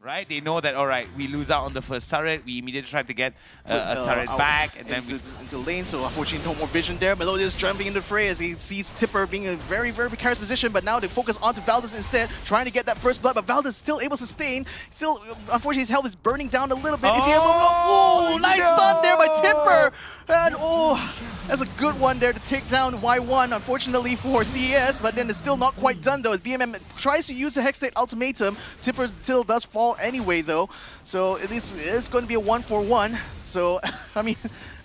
right? They know that, all right, we lose out on the first turret. We immediately try to get a turret back. And then into lane, so unfortunately no more vision there. Melodius jumping into the fray as he sees Tipper being in a very, very precarious position, but now they focus onto Valdez instead, trying to get that first blood, but Valdez still able to sustain. Still, unfortunately, his health is burning down a little bit. Is he able to... Oh, nice stun there by Tipper! And oh, that's a good one there to take down Y1, unfortunately for CES, but then it's still not quite done though. As BMM tries to use the Hex State Ultimatum, Tipper still does fall anyway though, so at least it's going to be a 1-for-1. So, I mean,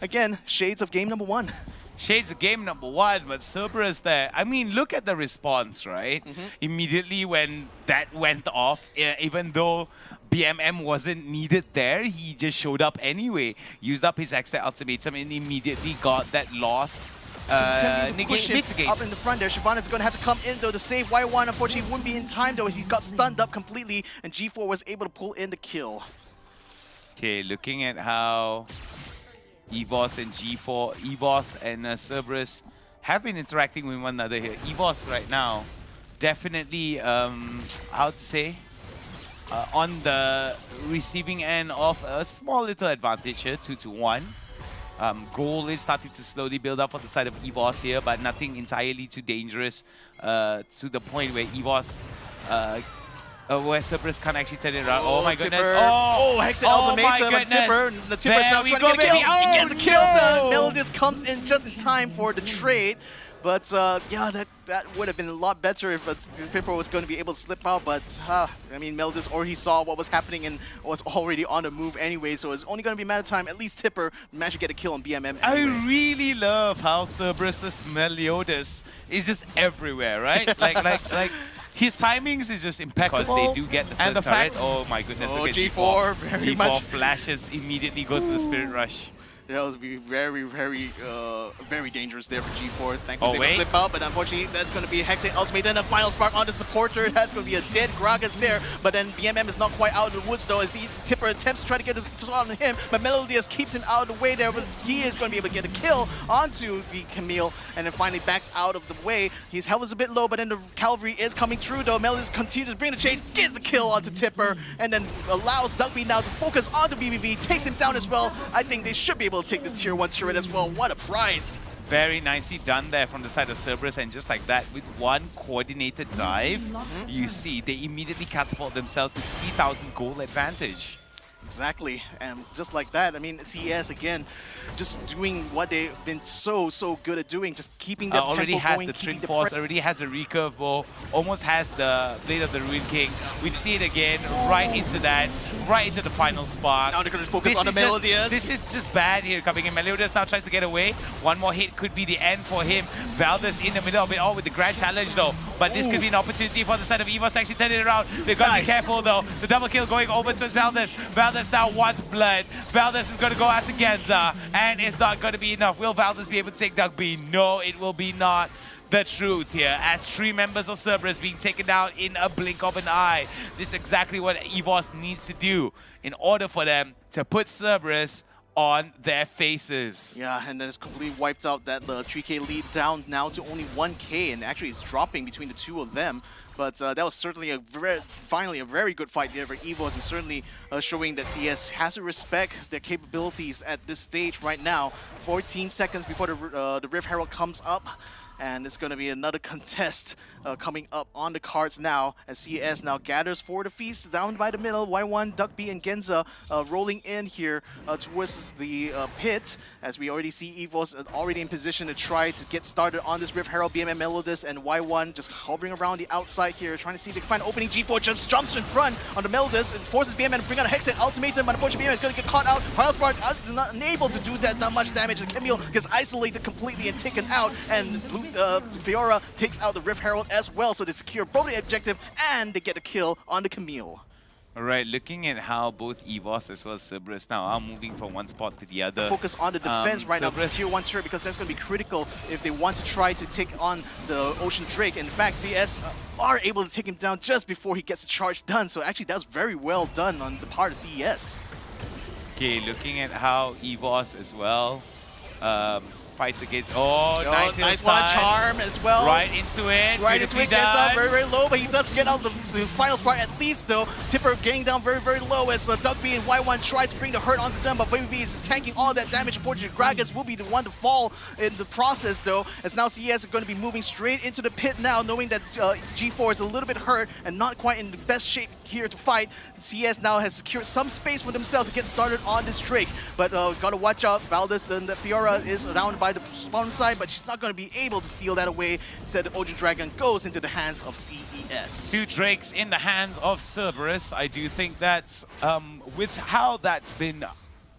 again, shades of game number 1. Shades of game number 1, but Cerberus there. I mean, look at the response, right? Immediately when that went off, even though BMM wasn't needed there, he just showed up anyway, used up his extra ultimatum and immediately got that loss. Mitigate. Up in the front there, Shyvana is going to have to come in though to save Y1. Unfortunately, he wouldn't be in time though as he got stunned up completely, and G4 was able to pull in the kill. Okay, looking at how EVOS and G4, EVOS and Cerberus have been interacting with one another here. EVOS right now, definitely, I would say, on the receiving end of a small little advantage here, 2-1. Goal is starting to slowly build up on the side of EVOS here, but nothing entirely too dangerous to the point where EVOS, where Cerberus can't actually turn it around. Oh my goodness. Tipper. Oh, Hex State Ultimatum on Tipper. The Tipper's now trying to get a kill. He gets a kill done. Melodius comes in just in time for the trade. But yeah, that would have been a lot better if Tipper was going to be able to slip out. But I mean, Melodius already saw what was happening and was already on the move anyway. So it's only going to be a matter of time. At least Tipper managed to get a kill on BMM anyway. I really love how Cerberus' Melodius is just everywhere, right? like his timings is just impeccable. Because they do get the first turret. Oh my goodness, look at G4 very G4 much flashes, immediately goes to the Spirit Rush. That would be very, very dangerous there for G4. Thankfully, they slip out, but unfortunately, that's going to be Hex State Ultimate. Then a final spark on the supporter. That's going to be a dead Gragas there. But then BMM is not quite out of the woods, though, as the Tipper attempts to try to get the on him. But Melodius keeps him out of the way there, but he is going to be able to get a kill onto the Camille, and then finally backs out of the way. His health is a bit low, but then the Cavalry is coming through, though. Melodius continues to bring the chase, gets the kill onto Tipper, and then allows Dugby now to focus on the BBB, takes him down as well. I think they should be able to take this Tier 1 turret as well. What a prize! Very nicely done there from the side of Cerberus, and just like that, with one coordinated dive, you see they immediately catapult themselves to 3,000 gold advantage. Exactly, and just like that, I mean, CES again, just doing what they've been so good at doing, just keeping their tempo going. Already has the Twin Force, already has a recurve bow, almost has the Blade of the Ruin King. We see it again, right into that, right into the final spark. Now they're going to focus on the Melodius. This is just bad here coming in. Melodius now tries to get away. One more hit could be the end for him. Valdez in the middle of it all with the grand challenge though, but this could be an opportunity for the side of EVOS to actually turn it around. They've got to be careful though. The double kill going over to Valdez. Valdez now wants blood. Valdez is going to go after Genza, and it's not going to be enough. Will Valdez be able to take Dugby? No, it will be not the truth here, as 3 members of Cerberus being taken down in a blink of an eye. This is exactly what EVOS needs to do in order for them to put Cerberus on their faces. Yeah, and then it's completely wiped out that the 3K lead down now to only 1K, and actually it's dropping between the two of them. But that was certainly finally a very good fight there for EVOS, and certainly showing that CS has to respect their capabilities at this stage right now. 14 seconds before the Rift Herald comes up. And it's going to be another contest coming up on the cards now, as CES now gathers for the feast down by the middle. Y1, Dugby, and Genza rolling in here towards the pit, as we already see EVOS already in position to try to get started on this Rift Herald. BMM Melodius and Y1 just hovering around the outside here, trying to see if they can find an opening. G4 jumps in front on the Melodius and forces BMM to bring out a Hex State Ultimatum, but unfortunately BMM is going to get caught out. Final Spark not unable to do that much damage, and Camille gets isolated completely and taken out, and Fiora takes out the Rift Herald as well, so they secure both the objective and they get a kill on the Camille. Alright, looking at how both EVOS as well as Cerberus now are moving from one spot to the other. Focus on the defense right now, Tier 1 turret, because that's going to be critical if they want to try to take on the Ocean Drake. In fact, CS are able to take him down just before he gets the charge done, so actually that was very well done on the part of CES. Okay, looking at how EVOS as well fights against. Oh, nice nice stun. one, charm as well. Right into it. Right into it, gets out very, very low, but he does get out the final spark at least, though. Tipper getting down very, very low as Dugby and Y1 tries to bring the hurt onto them, but VVV is tanking all that damage. Unfortunately, Gragas will be the one to fall in the process, though, as now CES are going to be moving straight into the pit now, knowing that G4 is a little bit hurt and not quite in the best shape here to fight. CES now has secured some space for themselves to get started on this Drake, but gotta watch out. Valdez and the Fiora is down by the spawn side, but she's not going to be able to steal that away. Instead, the Ocean Dragon goes into the hands of CES. 2 Drakes in the hands of Cerberus. I do think that with how that's been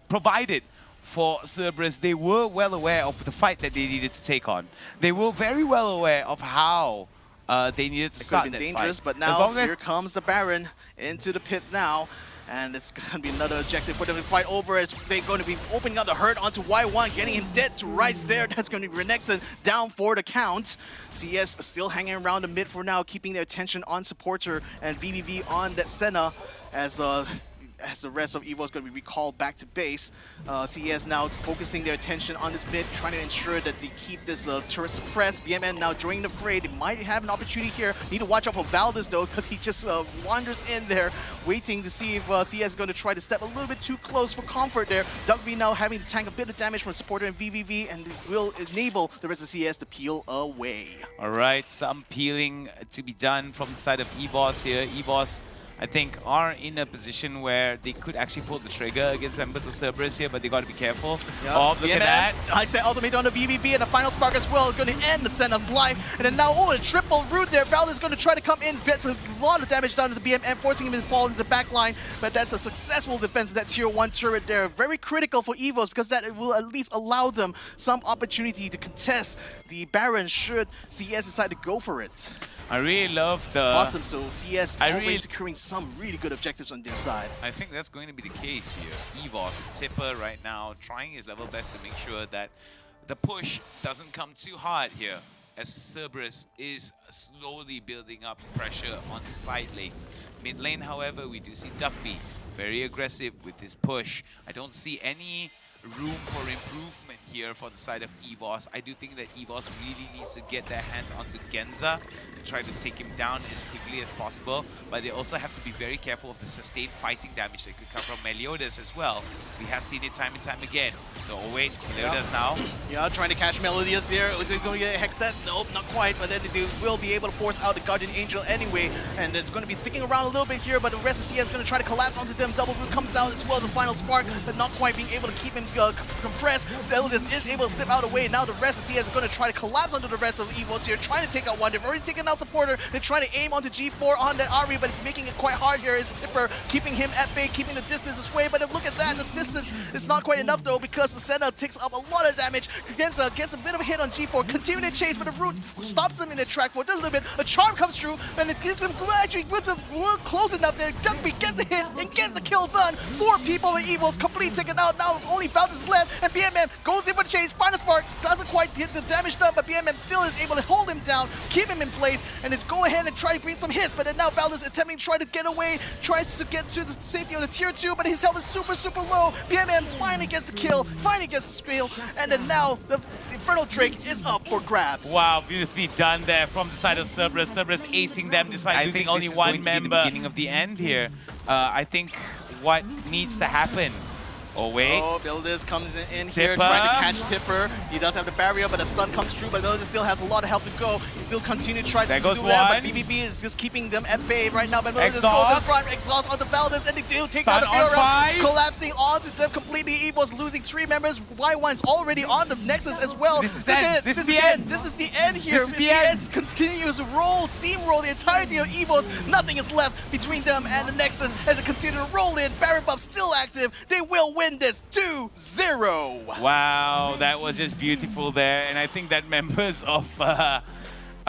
provided for Cerberus, they were well aware of the fight that they needed to take on. They were very well aware of how they needed to start that dangerous, fight. But now here comes the Baron into the pit now. And it's going to be another objective for them to fight over. They're going to be opening up the hurt onto Y1, getting him dead to rights there. That's going to be Renekton down for the count. CS still hanging around the mid for now, keeping their attention on Supporter and VVV on that Senna as the rest of EVO is going to be recalled back to base. CES now focusing their attention on this mid, trying to ensure that they keep this turret suppressed. BMN now joining the fray. They might have an opportunity here. Need to watch out for Valdez, though, because he just wanders in there, waiting to see if CES is going to try to step a little bit too close for comfort there. Dugby now having to tank a bit of damage from Supporter and VVV, and will enable the rest of CES to peel away. All right, some peeling to be done from the side of EVOS here. EVOS, I think, are in a position where they could actually pull the trigger against members of Cerberus here, but they got to be careful. Yep. Oh, look at that. I'd say ultimate on the VVV and the final spark as well. Going to end the Senna's life. And then now, a triple root there. Valdez is going to try to come in, gets a lot of damage done to the BMM, forcing him to fall into the back line. But that's a successful defense of that tier 1 turret there. Very critical for EVOS, because that will at least allow them some opportunity to contest the Baron should CS decide to go for it. I really love the bottom, so CS already securing some really good objectives on their side. I think that's going to be the case here. EVOS, Tipper right now trying his level best to make sure that the push doesn't come too hard here, as Cerberus is slowly building up pressure on the side lanes. Mid lane, however, we do see Duckby very aggressive with this push. I don't see any room for improvement here for the side of EVOS. I do think that EVOS really needs to get their hands onto Genza and try to take him down as quickly as possible, but they also have to be very careful of the sustained fighting damage that could come from Meliodas as well. We have seen it time and time again. So, oh wait, Meliodas now. Yeah, trying to catch Meliodas there. Is it going to get a Hexet? Nope, not quite, but then they will be able to force out the Guardian Angel anyway, and it's going to be sticking around a little bit here, but the rest of CS is going to try to collapse onto them. Double Root comes out as well as the final spark, but not quite being able to keep him compressed. Meliodas is able to slip out away. Now the rest of CS is going to try to collapse onto the rest of EVOS here, trying to take out one. They've already taken out Supporter. They're trying to aim onto G4 on that Ari, but it's making it quite hard here. Is Tipper keeping him at bay, keeping the distance his way, but look at that. The distance is not quite enough, though, because the Senna takes up a lot of damage. Genza gets a bit of a hit on G4, continuing to chase, but the Root stops him in the track for a little bit. A charm comes through, and it gets him actually close enough there. Duckby gets a hit and gets the kill done. 4 people in EVOS complete taken out. Now only Valdez is left, and BMM goes in for the chase. Final spark doesn't quite get the damage done, but BMM still is able to hold him down, keep him in place, and then go ahead and try to bring some hits. But then now Valdez attempting to try to get away, tries to get to the safety of the tier 2, but his health is super, super low. BMM finally gets the kill, finally gets the steal, and then now the Infernal Drake is up for grabs. Wow, beautifully done there from the side of Cerberus. Cerberus acing them despite losing only one member. The beginning of the end here. I think what needs to happen. Oh, wait. Oh, Meliodas comes in here trying to catch Tipper. He does have the barrier, but a stun comes through, but Meliodas still has a lot of health to go. He still continues to try to do that, but BBB is just keeping them at bay right now. But Meliodas goes in front, exhaust onto Valdez, and they do take out the Fiora, collapsing onto them completely. EVOS losing 3 members. Y1's already on the Nexus as well. This is it. This is the end. This is the end here. CS continues to steamroll the entirety of EVOS. Nothing is left between them and the Nexus as they continue to roll in. Baron buff still active. They will win this 2-0. Wow, that was just beautiful there. And I think that members of